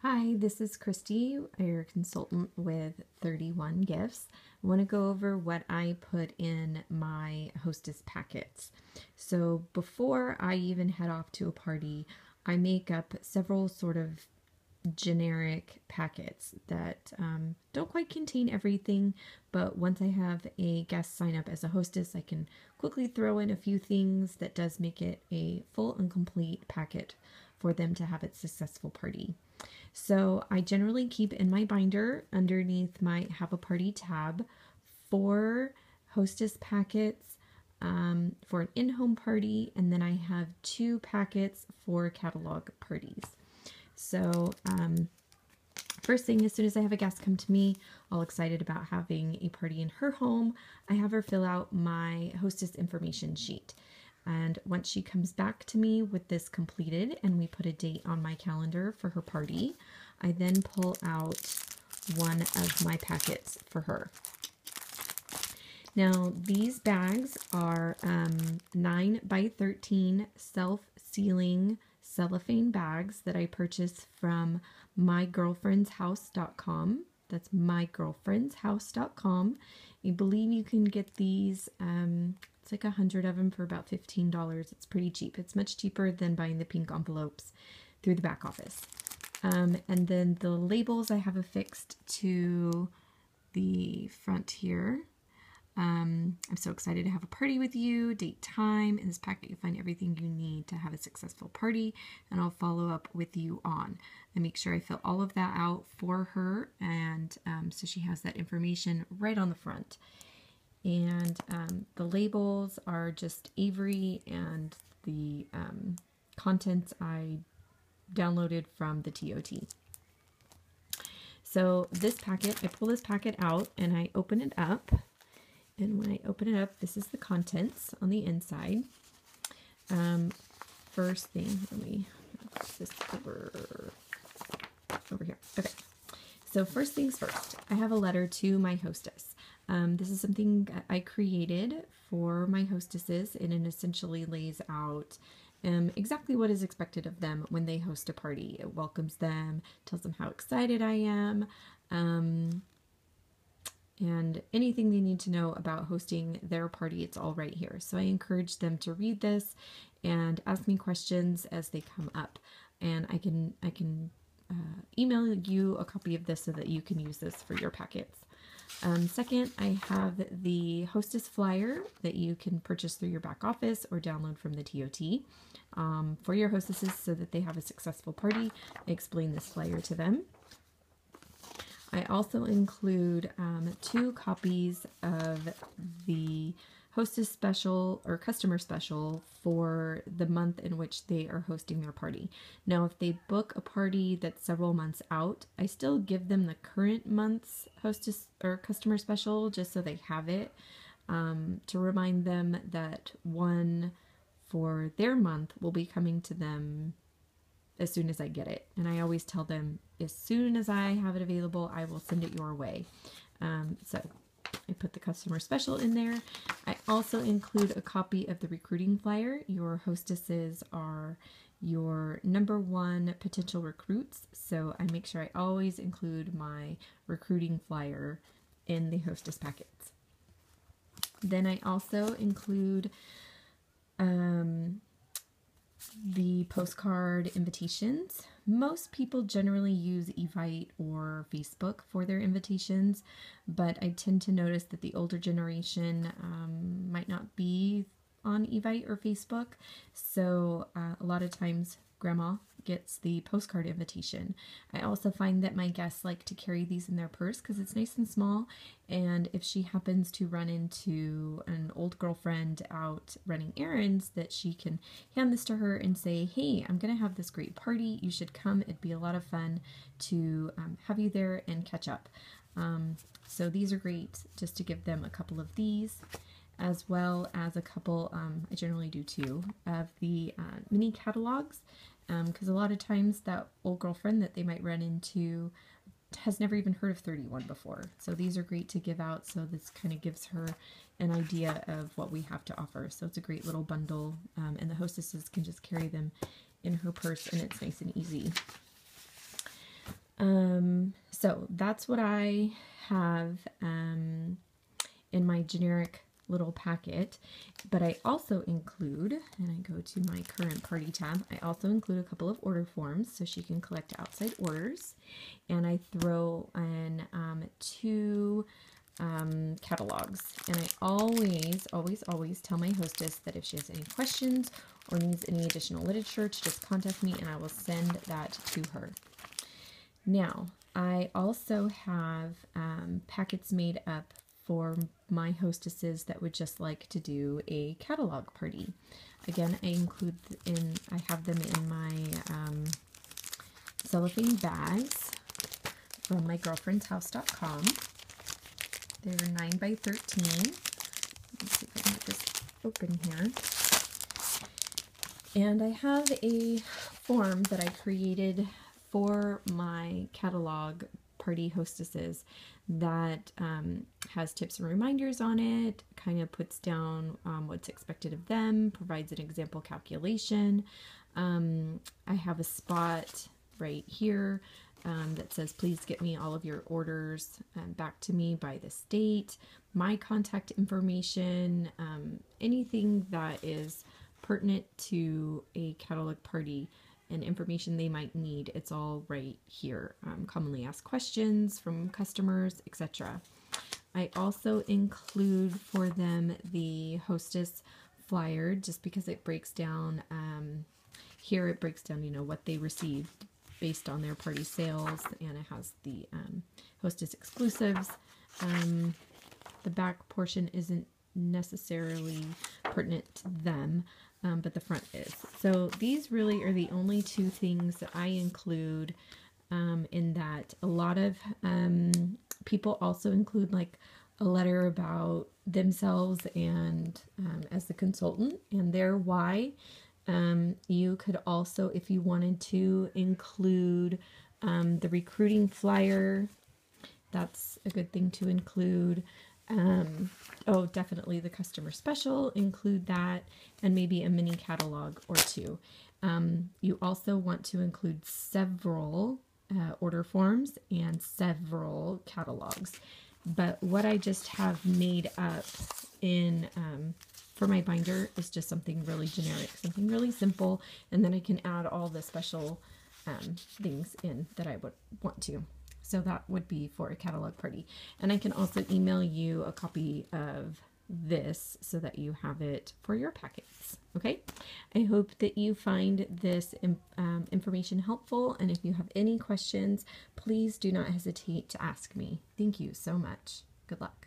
Hi, this is Christy, your consultant with 31 Gifts. I want to go over what I put in my Hostess packets. So before I even head off to a party, I make up several sort of generic packets that don't quite contain everything, but once I have a guest sign up as a hostess, I can quickly throw in a few things that does make it a full and complete packet for them to have a successful party. So I generally keep in my binder underneath my Have a Party tab 4 Hostess packets for an in-home party, and then I have 2 packets for catalog parties. So first thing, as soon as I have a guest come to me, all excited about having a party in her home, I have her fill out my hostess information sheet. And once she comes back to me with this completed and we put a date on my calendar for her party, I then pull out one of my packets for her. Now, these bags are 9 by 13 self-sealing cellophane bags that I purchased from mygirlfriendshouse.com. That's mygirlfriendshouse.com. I believe you can get these, it's like 100 of them for about $15. It's pretty cheap. It's much cheaper than buying the pink envelopes through the back office. And then the labels I have affixed to the front here. I'm so excited to have a party with you, date, time. In this packet, you'll find everything you need to have a successful party, and I'll follow up with you on. I make sure I fill all of that out for her, and so she has that information right on the front. And the labels are just Avery, and the contents I downloaded from the TOT. So this packet, I pull this packet out and I open it up. And when I open it up, this is the contents on the inside. First thing, let me put this over here. Okay. So first things first, I have a letter to my hostess. This is something I created for my hostesses, and it essentially lays out exactly what is expected of them when they host a party. It welcomes them, tells them how excited I am, and anything they need to know about hosting their party, it's all right here. So I encourage them to read this and ask me questions as they come up. And I can email you a copy of this so that you can use this for your packets. Second, I have the hostess flyer that you can purchase through your back office or download from the TOT for your hostesses so that they have a successful party. I explain this flyer to them. I also include 2 copies of the hostess special or customer special for the month in which they are hosting their party. Now, if they book a party that's several months out, I still give them the current month's hostess or customer special just so they have it to remind them that one for their month will be coming to them as soon as I get it. And I always tell them, as soon as I have it available, I will send it your way. So I put the customer special in there. I also include a copy of the recruiting flyer. Your hostesses are your #1 potential recruits, so I make sure I always include my recruiting flyer in the hostess packets. Then I also include the postcard invitations. Most people generally use Evite or Facebook for their invitations, but I tend to notice that the older generation might not be on Evite or Facebook, so a lot of times Grandma gets the postcard invitation. I also find that my guests like to carry these in their purse because it's nice and small, and if she happens to run into an old girlfriend out running errands, that she can hand this to her and say, hey, I'm gonna have this great party, you should come, it'd be a lot of fun to have you there and catch up. So these are great just to give them a couple of these, as well as a couple, I generally do 2, of the mini catalogs, because a lot of times that old girlfriend that they might run into has never even heard of 31 before. So these are great to give out, so this kind of gives her an idea of what we have to offer. So it's a great little bundle, and the hostesses can just carry them in her purse, and it's nice and easy. So that's what I have in my generic little packet, but I also include, and I go to my current party tab, I also include a couple of order forms so she can collect outside orders, and I throw in 2 catalogs, and I always tell my hostess that if she has any questions or needs any additional literature to just contact me and I will send that to her. Now, I also have packets made up for my hostesses that would just like to do a catalog party. Again, I have them in my cellophane bags from mygirlfriendshouse.com. They're 9 by 13. Let's see if I can get this open here. And I have a form that I created for my catalog party hostesses that has tips and reminders on it, kind of puts down what's expected of them, provides an example calculation. I have a spot right here that says, please get me all of your orders back to me by this date, my contact information, anything that is pertinent to a catalog party and information they might need. It's all right here. Commonly asked questions from customers, etc. I also include for them the hostess flyer, just because it breaks down, here it breaks down, what they received based on their party sales, and it has the hostess exclusives. The back portion isn't necessarily pertinent to them, but the front is. So these really are the only 2 things that I include in that. A lot of people also include like a letter about themselves and as the consultant and their why. You could also, if you wanted to, include the recruiting flyer. That's a good thing to include. Oh, definitely the customer special, include that, and maybe a mini catalog or 2. You also want to include several order forms and several catalogs. But what I just have made up in for my binder is just something really generic, something really simple, and then I can add all the special things in that I would want to. So that would be for a catalog party. And I can also email you a copy of this so that you have it for your packets. Okay? I hope that you find this information helpful. And if you have any questions, please do not hesitate to ask me. Thank you so much. Good luck.